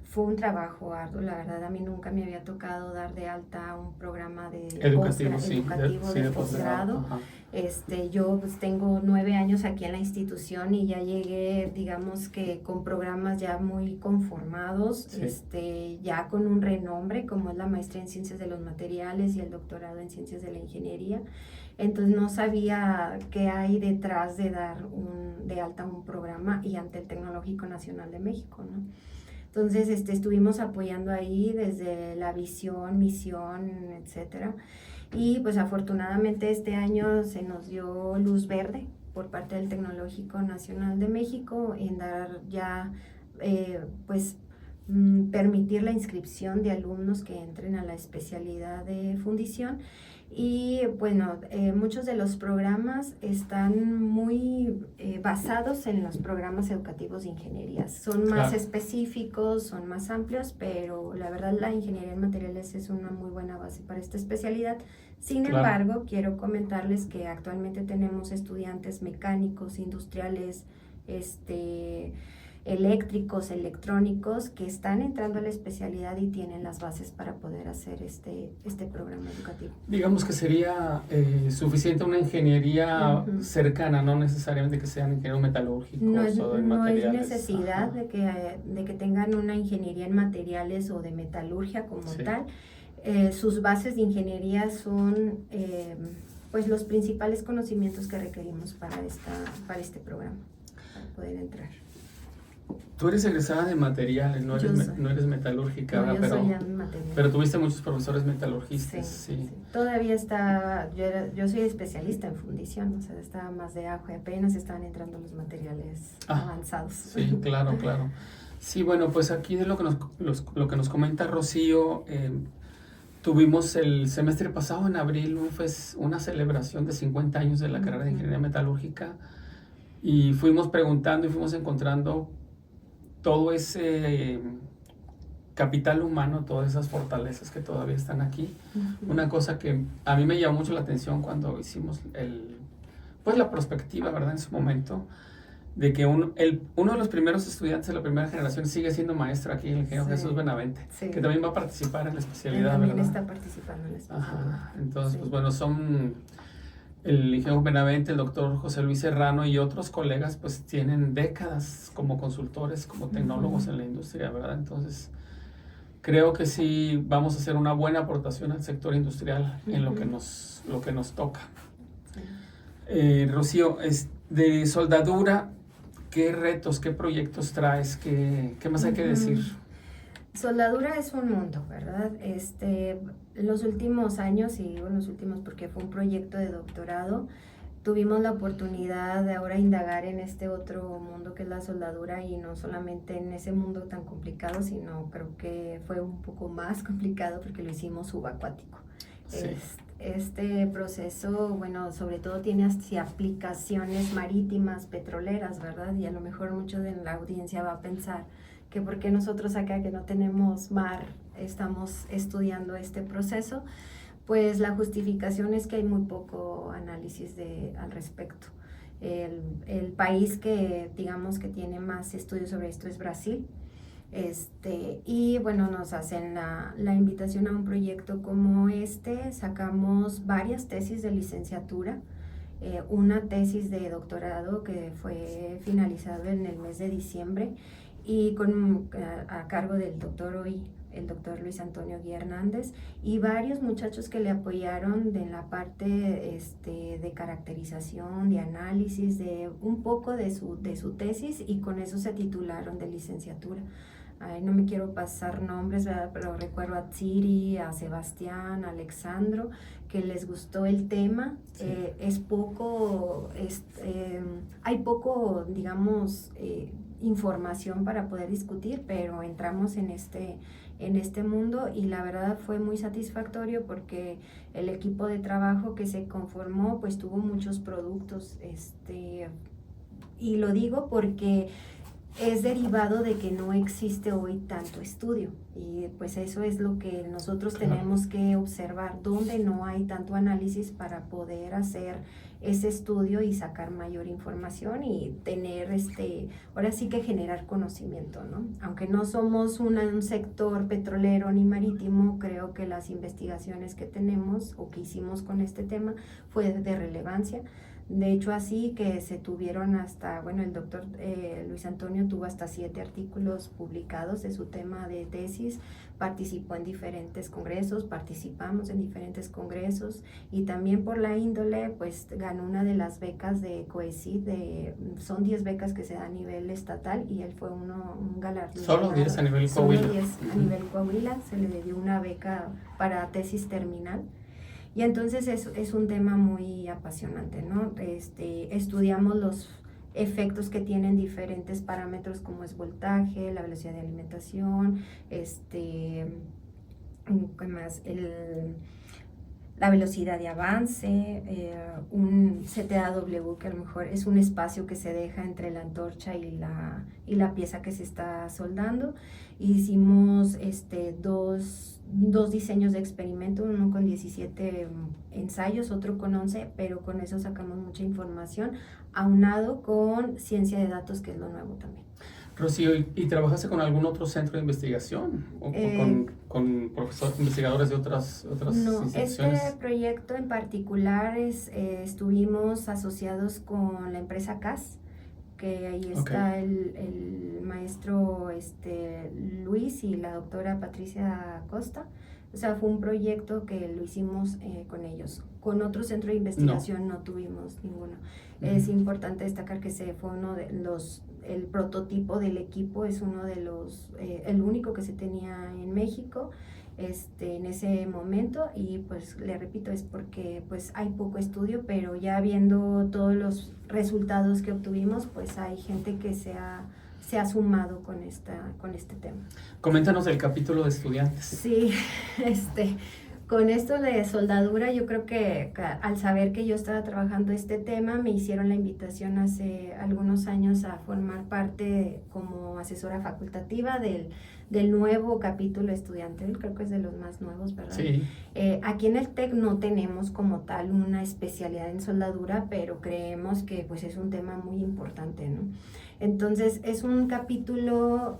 [SPEAKER 2] Fue un trabajo arduo, la verdad a mí nunca me había tocado dar de alta un programa de
[SPEAKER 1] educativo
[SPEAKER 2] de posgrado. Yo pues tengo 9 años aquí en la institución y ya llegué, digamos que con programas ya muy conformados, sí. Ya con un renombre como es la maestría en Ciencias de los Materiales y el doctorado en Ciencias de la Ingeniería. Entonces no sabía qué hay detrás de dar de alta un programa y ante el Tecnológico Nacional de México, ¿no? Entonces estuvimos apoyando ahí desde la visión, misión, etcétera. Y pues afortunadamente este año se nos dio luz verde por parte del Tecnológico Nacional de México en dar ya, permitir la inscripción de alumnos que entren a la especialidad de fundición. Y bueno, muchos de los programas están muy basados en los programas educativos de ingeniería. Son más específicos, son más amplios, pero la verdad la ingeniería en materiales es una muy buena base para esta especialidad. Sin embargo, quiero comentarles que actualmente tenemos estudiantes mecánicos, industriales, eléctricos, electrónicos que están entrando a la especialidad y tienen las bases para poder hacer este programa educativo.
[SPEAKER 1] Digamos que sería suficiente una ingeniería cercana, no necesariamente que sean ingenieros metalúrgicos o de materiales.
[SPEAKER 2] No es necesidad de que tengan una ingeniería en materiales o de metalurgia como tal. Sus bases de ingeniería son pues los principales conocimientos que requerimos para este programa, para poder entrar.
[SPEAKER 1] Tú eres egresada de materiales, no eres metalúrgica,
[SPEAKER 2] no,
[SPEAKER 1] pero tuviste muchos profesores metalurgistas. Sí.
[SPEAKER 2] Todavía yo soy especialista en fundición, o sea, estaba más de ajo y apenas estaban entrando los materiales avanzados.
[SPEAKER 1] Sí, claro. Sí, bueno, pues aquí de lo que nos comenta Rocío, tuvimos el semestre pasado, en abril, una celebración de 50 años de la carrera de Ingeniería Metalúrgica y fuimos preguntando y fuimos encontrando todo ese capital humano, todas esas fortalezas que todavía están aquí. Una cosa que a mí me llamó mucho la atención cuando hicimos la perspectiva, ¿verdad? En su momento, de que uno de los primeros estudiantes de la primera generación sigue siendo maestro aquí, el ingeniero Jesús Benavente, que también va a participar en la especialidad,
[SPEAKER 2] también
[SPEAKER 1] ¿verdad?
[SPEAKER 2] Está participando en la especialidad.
[SPEAKER 1] Ajá. Entonces, pues bueno, son el ingeniero Benavente, el doctor José Luis Serrano y otros colegas, pues tienen décadas como consultores, como tecnólogos en la industria, ¿verdad? Entonces, creo que sí vamos a hacer una buena aportación al sector industrial en lo que nos toca. Rocío, de soldadura, ¿qué retos, qué proyectos traes? ¿Qué más hay que decir?
[SPEAKER 2] Soldadura es un mundo, ¿verdad? Los últimos años, y bueno, los últimos porque fue un proyecto de doctorado, tuvimos la oportunidad de ahora indagar en este otro mundo que es la soldadura, y no solamente en ese mundo tan complicado, sino creo que fue un poco más complicado porque lo hicimos subacuático.
[SPEAKER 1] Sí.
[SPEAKER 2] Este proceso, bueno, sobre todo tiene hacia aplicaciones marítimas, petroleras, ¿verdad? Y a lo mejor mucho de la audiencia va a pensar que por qué nosotros acá que no tenemos mar estamos estudiando este proceso. Pues la justificación es que hay muy poco análisis al respecto. El país que digamos que tiene más estudios sobre esto es Brasil. Y bueno, nos hacen la invitación a un proyecto como sacamos varias tesis de licenciatura, una tesis de doctorado que fue finalizada en el mes de diciembre y a cargo del doctor hoy, el doctor Luis Antonio Guía Hernández, y varios muchachos que le apoyaron en la parte de caracterización, de análisis, de un poco de su tesis, y con eso se titularon de licenciatura. No me quiero pasar nombres, ¿verdad? Pero recuerdo a Tsiri, a Sebastián, a Alexandro, que les gustó el tema. Sí. Hay poco, digamos, información para poder discutir, pero entramos en este mundo, y la verdad fue muy satisfactorio porque el equipo de trabajo que se conformó pues tuvo muchos productos, y lo digo porque es derivado de que no existe hoy tanto estudio, y pues eso es lo que nosotros tenemos que observar, donde no hay tanto análisis para poder hacer ese estudio y sacar mayor información y tener ahora sí que generar conocimiento, ¿no? Aunque no somos un sector petrolero ni marítimo, creo que las investigaciones que tenemos o que hicimos con este tema fue de relevancia. De hecho, así que se tuvieron el doctor Luis Antonio tuvo hasta 7 artículos publicados de su tema de tesis, participó en diferentes congresos, participamos en diferentes congresos, y también por la índole, pues ganó una de las becas de COECID, son 10 becas que se da a nivel estatal, y él fue un galardonado.
[SPEAKER 1] Solo 10 a nivel Coahuila.
[SPEAKER 2] Solo 10 a nivel Coahuila, se le dio una beca para tesis terminal. Y entonces es un tema muy apasionante, ¿no? Estudiamos los efectos que tienen diferentes parámetros como es voltaje, la velocidad de alimentación, ¿qué más? La velocidad de avance, un ZAW, que a lo mejor es un espacio que se deja entre la antorcha y la pieza que se está soldando. Hicimos dos diseños de experimento, uno con 17 ensayos, otro con 11, pero con eso sacamos mucha información, aunado con ciencia de datos, que es lo nuevo también.
[SPEAKER 1] Rocío, ¿y trabajaste con algún otro centro de investigación? ¿O con profesores, investigadores de otras instituciones?
[SPEAKER 2] No, este proyecto en particular estuvimos asociados con la empresa CAS, que ahí está el maestro Luis y la doctora Patricia Costa. O sea, fue un proyecto que lo hicimos con ellos. Con otro centro de investigación no tuvimos ninguno. Es importante destacar que fue uno de el prototipo del equipo, es uno de el único que se tenía en México en ese momento, y pues le repito, es porque pues hay poco estudio, pero ya viendo todos los resultados que obtuvimos, pues hay gente que se ha sumado con este tema.
[SPEAKER 1] Coméntanos del capítulo de estudiantes.
[SPEAKER 2] Sí, Con esto de soldadura, yo creo que al saber que yo estaba trabajando este tema, me hicieron la invitación hace algunos años a formar parte como asesora facultativa del nuevo capítulo estudiantil, creo que es de los más nuevos, ¿verdad?
[SPEAKER 1] Sí.
[SPEAKER 2] Aquí en el TEC no tenemos como tal una especialidad en soldadura, pero creemos que pues es un tema muy importante, ¿no? Entonces es un capítulo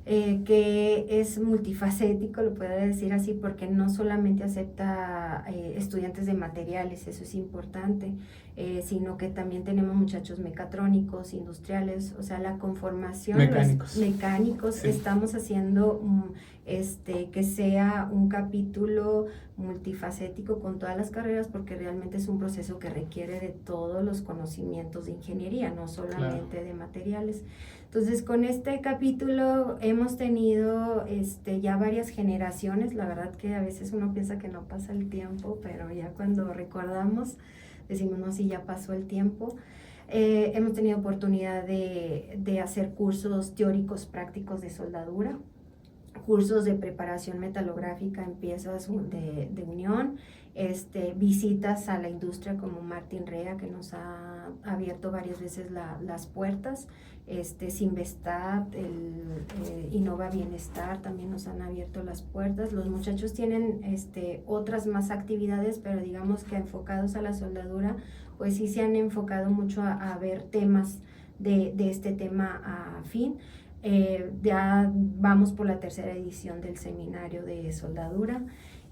[SPEAKER 2] que es multifacético, lo puedo decir así, porque no solamente acepta estudiantes de materiales, eso es importante, sino que también tenemos muchachos mecatrónicos, industriales, o sea, la conformación,
[SPEAKER 1] mecánicos,
[SPEAKER 2] los mecánicos, sí. Estamos haciendo que sea un capítulo multifacético con todas las carreras, porque realmente es un proceso que requiere de todos los conocimientos de ingeniería, no solamente de materiales. Entonces, con este capítulo hemos tenido ya varias generaciones. La verdad que a veces uno piensa que no pasa el tiempo, pero ya cuando recordamos decimos, no, sí, ya pasó el tiempo. Hemos tenido oportunidad de hacer cursos teóricos prácticos de soldadura, cursos de preparación metalográfica en piezas de unión, visitas a la industria como Martin Rea, que nos ha abierto varias veces las puertas, Sinvestat, Innova Bienestar también nos han abierto las puertas. Los muchachos tienen otras más actividades, pero digamos que enfocados a la soldadura, pues sí se han enfocado mucho a ver temas de este tema afín. Ya vamos por la 3ª edición del seminario de soldadura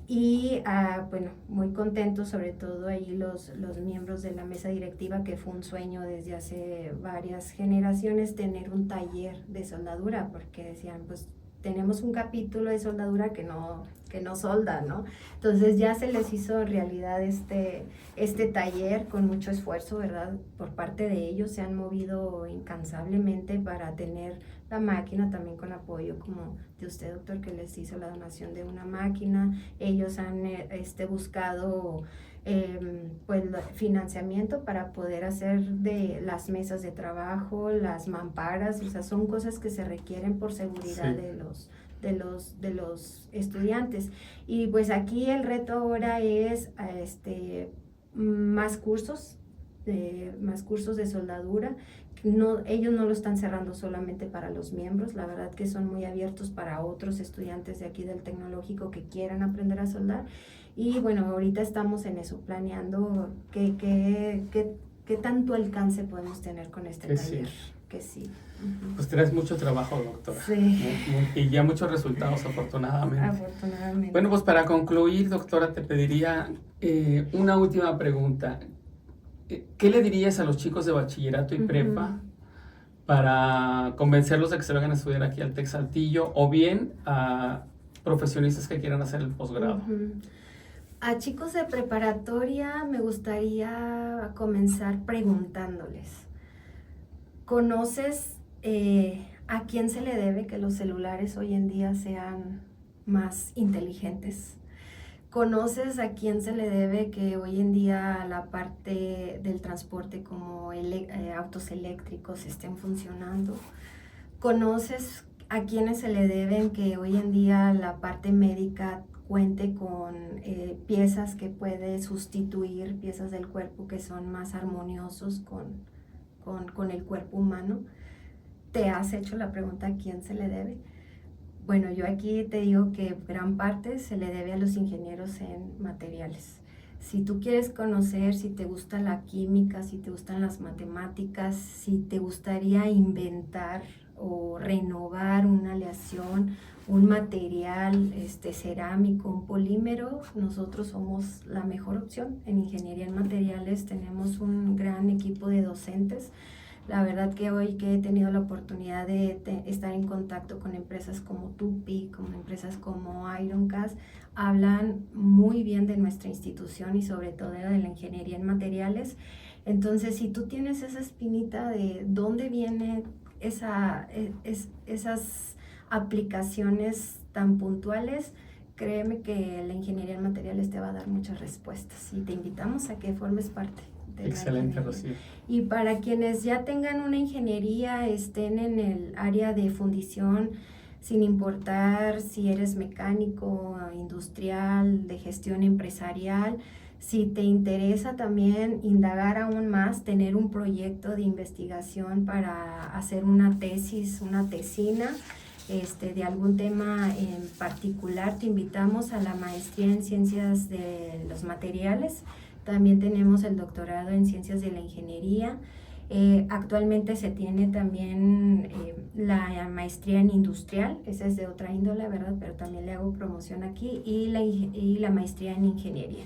[SPEAKER 2] y bueno, muy contentos, sobre todo ahí los miembros de la mesa directiva, que fue un sueño desde hace varias generaciones tener un taller de soldadura, porque decían, pues tenemos un capítulo de soldadura que no solda, ¿no? Entonces ya se les hizo realidad este taller con mucho esfuerzo, ¿verdad? Por parte de ellos se han movido incansablemente para tener la máquina, también con apoyo como de usted, doctor, que les hizo la donación de una máquina. Ellos han buscado pues financiamiento para poder hacer de las mesas de trabajo, las mamparas, o sea, son cosas que se requieren por seguridad, sí, de los estudiantes. Y pues aquí el reto ahora es más cursos de soldadura. Ellos no lo están cerrando solamente para los miembros, la verdad que son muy abiertos para otros estudiantes de aquí del tecnológico que quieran aprender a soldar. Y bueno, ahorita estamos en eso, planeando qué tanto alcance podemos tener con este taller.
[SPEAKER 1] Sí.
[SPEAKER 2] Que sí.
[SPEAKER 1] Pues tienes mucho trabajo, doctora.
[SPEAKER 2] Sí.
[SPEAKER 1] Y ya muchos resultados, afortunadamente.
[SPEAKER 2] Afortunadamente.
[SPEAKER 1] Bueno, pues para concluir, doctora, te pediría una última pregunta. ¿Qué le dirías a los chicos de bachillerato y prepa para convencerlos de que se vengan a estudiar aquí al TEC Saltillo, o bien a profesionistas que quieran hacer el posgrado?
[SPEAKER 2] A chicos de preparatoria me gustaría comenzar preguntándoles, ¿conoces a quién se le debe que los celulares hoy en día sean más inteligentes? ¿Conoces a quién se le debe que hoy en día la parte del transporte como autos eléctricos estén funcionando? ¿Conoces a quiénes se le deben que hoy en día la parte médica cuente con piezas que puede sustituir piezas del cuerpo que son más armoniosos con el cuerpo humano? ¿Te has hecho la pregunta a quién se le debe? Bueno, yo aquí te digo que gran parte se le debe a los ingenieros en materiales. Si tú quieres conocer, si te gusta la química, si te gustan las matemáticas, si te gustaría inventar o renovar una aleación, un material cerámico, un polímero, nosotros somos la mejor opción. En ingeniería en materiales tenemos un gran equipo de docentes. La verdad que hoy que he tenido la oportunidad de estar en contacto con empresas como Tupi, como empresas como Ironcast, hablan muy bien de nuestra institución y sobre todo de la ingeniería en materiales. Entonces, si tú tienes esa espinita de dónde vienen esas aplicaciones tan puntuales, créeme que la ingeniería en materiales te va a dar muchas respuestas y te invitamos a que formes parte.
[SPEAKER 1] Excelente, Rocío.
[SPEAKER 2] Y para quienes ya tengan una ingeniería, estén en el área de fundición, sin importar si eres mecánico, industrial, de gestión empresarial. Si te interesa también indagar aún más, tener un proyecto de investigación para hacer una tesis, una tesina, de algún tema en particular, te invitamos a la maestría en Ciencias de los Materiales. También tenemos el doctorado en Ciencias de la Ingeniería. Actualmente se tiene también la maestría en Industrial, esa es de otra índole, ¿verdad? Pero también le hago promoción aquí, y la maestría en Ingeniería.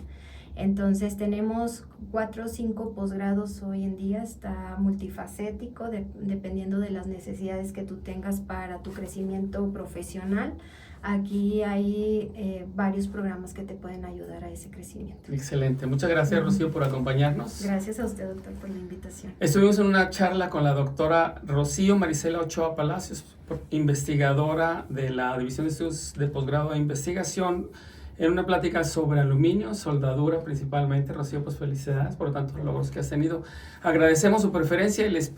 [SPEAKER 2] Entonces tenemos 4 o 5 posgrados hoy en día, está multifacético, dependiendo de las necesidades que tú tengas para tu crecimiento profesional. Aquí hay varios programas que te pueden ayudar a ese crecimiento.
[SPEAKER 1] Excelente. Muchas gracias, Rocío, por acompañarnos.
[SPEAKER 2] Gracias a usted, doctor, por la invitación.
[SPEAKER 1] Estuvimos en una charla con la doctora Rocío Marisela Ochoa Palacios, investigadora de la División de Estudios de Posgrado e Investigación, en una plática sobre aluminio, soldadura principalmente. Rocío, pues felicidades por tantos logros que has tenido. Agradecemos su preferencia y les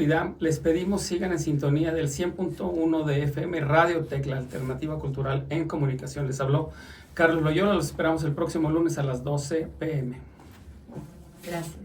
[SPEAKER 1] pedimos sigan en sintonía del 100.1 de FM Radio Tec, la alternativa cultural en comunicación. Les habló Carlos Loyola. Los esperamos el próximo lunes a las 12 p.m.
[SPEAKER 2] Gracias.